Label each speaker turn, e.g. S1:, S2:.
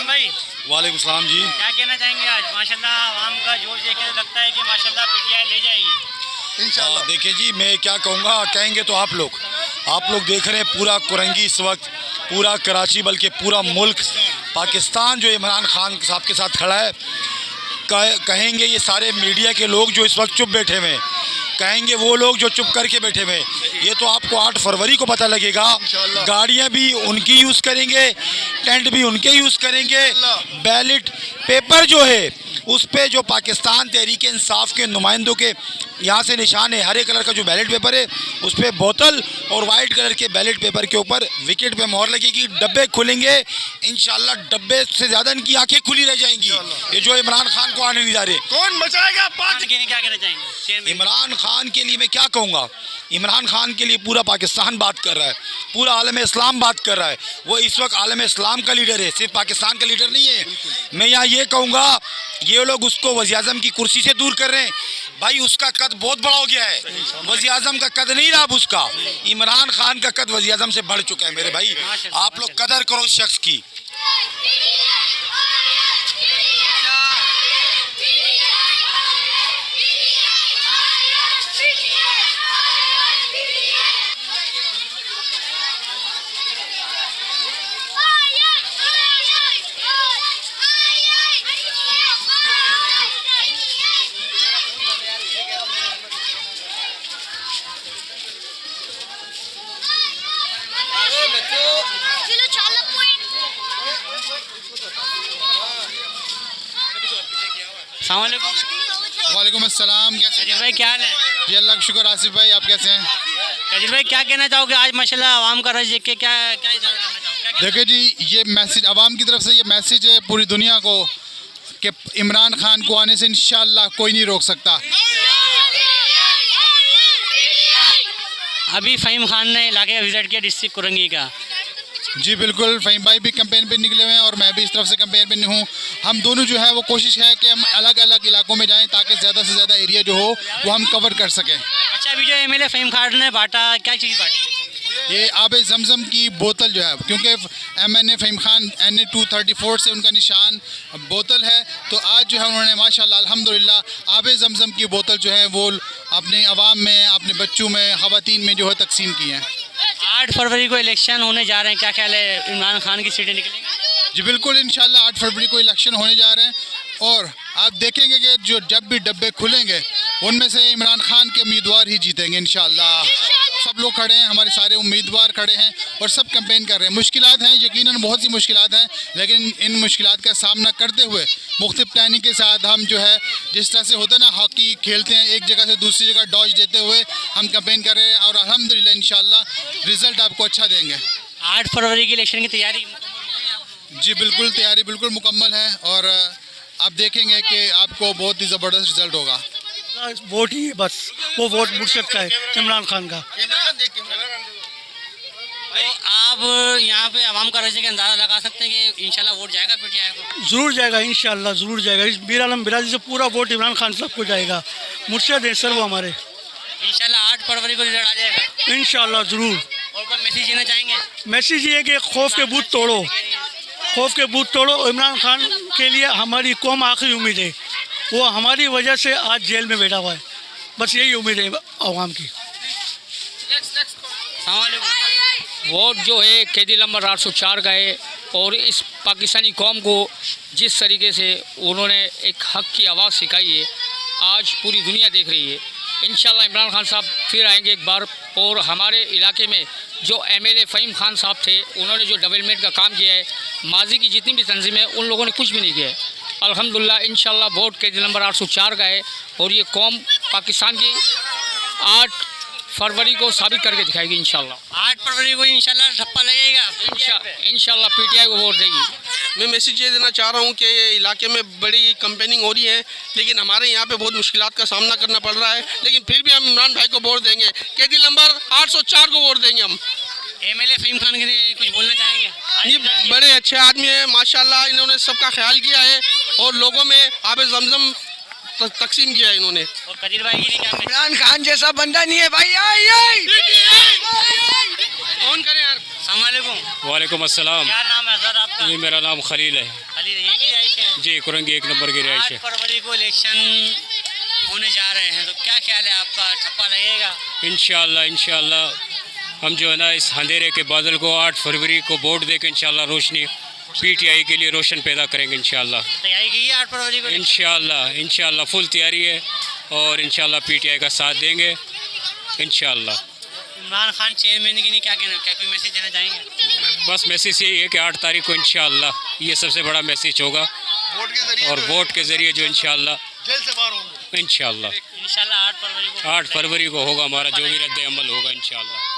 S1: फहीम भाई,
S2: वालेकुम सलाम जी।
S1: क्या कहना चाहेंगे? आज माशाल्लाह आवाम का जोश देख के लगता है कि माशाल्लाह पीटीआई ले जाएगी
S3: इंशाल्लाह।
S2: देखिए जी, मैं क्या कहूँगा, कहेंगे तो आप लोग देख रहे हैं पूरा कुरंगी इस वक्त, पूरा कराची बल्कि पूरा मुल्क पाकिस्तान जो इमरान खान साहब के साथ खड़ा है। कहेंगे ये सारे मीडिया के लोग जो इस वक्त चुप बैठे हुए हैं, कहेंगे वो लोग जो चुप करके बैठे हुए हैं, ये तो आपको 8 फरवरी को पता लगेगा। गाड़ियाँ भी उनकी यूज़ करेंगे, टेंट भी उनके यूज़ करेंगे। बैलेट पेपर जो है उस पे जो पाकिस्तान तहरीक इंसाफ के नुमाइंदों के यहाँ से निशान है, हरे कलर का जो बैलेट पेपर है उस पर बोतल और वाइट कलर के बैलेट पेपर के ऊपर विकेट पे मोहर लगेगी। डब्बे खुलेंगे इंशाल्लाह, डब्बे से ज़्यादा इनकी आंखें खुली रह जाएंगी, ये जो इमरान खान को आने नहीं जा रहे।
S3: कौन बचाएगा
S1: क्या कहना चाहेंगे?
S2: इमरान खान के लिए मैं क्या कहूँगा, इमरान खान के लिए पूरा पाकिस्तान बात कर रहा है, पूरा आलम इस्लाम बात कर रहा है। वो इस वक्त आलम इस्लाम का लीडर है, सिर्फ पाकिस्तान का लीडर नहीं है। मैं यहाँ ये कहूँगा, ये लोग उसको वज़ीर आज़म की कुर्सी से दूर कर रहे हैं। भाई उसका कद बहुत बड़ा हो गया है, वज़ीर आज़म का कद नहीं रहा अब उसका। इमरान खान का कद वज़ीर आज़म से बढ़ चुका है मेरे भाई। आप लोग कदर करो उस शख्स की।
S3: वालेकुम अस्सलाम। कैसे
S1: कजीर भाई क्या हाल है?
S3: जी अल्लाह का शुक्र। आसिफ भाई आप कैसे हैं?
S1: कजीर भाई क्या कहना चाहोगे आज माशाल्लाह आवाम का रश देख के? क्या क्या इजाज़त करना चाहोगे?
S3: देखिए जी, ये मैसेज आवाम की तरफ से ये मैसेज है पूरी दुनिया को कि इमरान खान को आने से इंशाअल्लाह कोई नहीं रोक सकता।
S1: अभी फहीम खान ने इलाके का विजिट किया, डिस्ट्रिक्ट कुरंगी का।
S3: जी बिल्कुल, फहीम भाई भी कैंपेन पे निकले हुए हैं और मैं भी इस तरफ से कैंपेन पे हूँ। हम दोनों जो है वो कोशिश है कि हम अलग अलग इलाकों में जाएं ताकि ज़्यादा से ज़्यादा एरिया जो हो वो हम कवर कर सकें।
S1: अच्छा, अभी जो एमएलए फहीम खान ने बांटा, क्या चीज़ बांटी?
S3: ये आब जमज़म की बोतल जो है, क्योंकि एमएनए फहीम खान NA 234 से उनका निशान बोतल है, तो आज जो है उन्होंने माशाल्लाह अल्हम्दुलिल्लाह आब जमज़म की बोतल जो है वो अपने अवाम में, अपने बच्चों में, ख़वातीन में जो है तकसीम की हैं।
S1: 8 फरवरी को इलेक्शन होने जा रहे हैं, क्या ख्याल है इमरान खान की सीटें निकलेंगी?
S3: जी बिल्कुल, इंशाल्लाह 8 फरवरी को इलेक्शन होने जा रहे हैं और आप देखेंगे कि जो जब भी डब्बे खुलेंगे उनमें से इमरान खान के उम्मीदवार ही जीतेंगे इंशाल्लाह। सब लोग खड़े हैं, हमारे सारे उम्मीदवार खड़े हैं और सब कैंपेन कर रहे हैं। मुश्किलात हैं, यकीनन बहुत सी मुश्किलात हैं, लेकिन इन मुश्किलात का सामना करते हुए मुख्तलिफ प्लानिंग के साथ हम जो है, जिस तरह से होता है ना हॉकी खेलते हैं, एक जगह से दूसरी जगह डॉज देते हुए हम कैंपेन कर रहे हैं और अल्हम्दुलिल्लाह इंशाल्लाह रिज़ल्ट आपको अच्छा देंगे।
S1: 8 फरवरी की इलेक्शन की तैयारी?
S3: जी बिल्कुल, तैयारी बिल्कुल मुकम्मल है और आप देखेंगे कि आपको बहुत ही ज़बरदस्त रिज़ल्ट होगा।
S4: वोट ही है बस, वो वोट मुर्शद का है, इमरान खान का।
S1: तो आप यहाँ पे आवाम का रश के अंदाज़ा लगा सकते हैं कि इंशाल्लाह वोट जाएगा पीटीआई को?
S4: ज़रूर जाएगा इंशाल्लाह, ज़रूर जाएगा। इस मीर आलम बिरादरी से पूरा वोट इमरान खान साहब को जाएगा। मुर्शद है सर वो हमारे।
S1: इंशाल्लाह 8 फरवरी को रिजल्ट आ जाएगा
S4: इंशाल्लाह ज़रूर।
S1: और कोई मैसेज देना चाहेंगे?
S4: मैसेज ये है कि खौफ के बूथ तोड़ो, खौफ के बूथ तोड़ो। इमरान खान के लिए हमारी कौम आखिरी उम्मीद है, वो हमारी वजह से आज जेल में बैठा हुआ है। बस यही उम्मीद है आवाम की।
S5: वोट जो है कैदी नंबर 804 का है और इस पाकिस्तानी कौम को जिस तरीके से उन्होंने एक हक़ की आवाज़ सिखाई है आज पूरी दुनिया देख रही है। इंशाल्लाह इमरान खान साहब फिर आएंगे एक बार और हमारे इलाके में जो एमएलए फहीम खान साहब थे उन्होंने जो डेवलपमेंट का काम किया है, माजी की जितनी भी तंजीमें उन लोगों ने कुछ भी नहीं किया है। अल्हम्दुलिल्लाह इंशाल्लाह वोट कैदी नंबर 804 का है और ये कौम पाकिस्तान की 8 फरवरी को साबित करके दिखाएगी इंशाल्लाह।
S1: 8 फरवरी को इंशाल्लाह ठप्पा लगेगा,
S5: इंशाल्लाह पीटीआई को वोट देगी।
S6: मैं मैसेज ये देना चाह रहा हूँ कि ये इलाके में बड़ी कैंपेनिंग हो रही है, लेकिन हमारे यहाँ पे बहुत मुश्किलात का सामना करना पड़ रहा है, लेकिन फिर भी हम इमरान भाई को वोट देंगे, कैदी नंबर 804 को वोट देंगे हम।
S1: एमएलए फहीम खान के लिए कुछ बोलना चाहेंगे?
S6: ये बड़े अच्छे आदमी हैं माशाल्लाह, इन्होंने सबका ख्याल किया है और लोगों में आब जमजम तकसीम किया है इन्होंने।
S1: और कदीर भाई के लिए क्या?
S7: इमरान खान जैसा बंदा नहीं है भाई।
S6: ऑन करें यार।
S1: अस्सलाम वालेकुम।
S8: वालेकुम अस्सलाम।
S1: क्या नाम है सर आपका?
S8: जी मेरा नाम खलील है।
S1: खाली रही की रिहाइश है?
S8: जी कुरंगी 1 नंबर की रिहाइश
S1: 8
S8: है।
S1: फरवरी को इलेक्शन होने जा रहे हैं, तो क्या ख्याल है आपका, ठप्पा लगेगा?
S8: इंशाल्लाह हम जो है ना इस अंधेरे के बादल को 8 फरवरी को वोट देकर इंशाल्लाह रोशनी पीटीआई के लिए रोशन पैदा करेंगे इंशाल्लाह।
S1: तैयारी की है 8 फरवरी को?
S8: इंशाल्लाह फुल तैयारी है और इंशाल्लाह पीटीआई का साथ देंगे इंशाल्लाह।
S1: इमरान खान चेयरमैन के लिए क्या कहना, क्या कोई मैसेज देना चाहेंगे?
S8: बस मैसेज यही है कि 8 तारीख को इंशाल्लाह ये सबसे बड़ा मैसेज होगा और वोट के ज़रिए जो इंशाल्लाह इंशाल्लाह
S1: 8 फरवरी को
S8: 8 फरवरी को होगा हमारा जो भी रद्द अमल होगा इंशाल्लाह।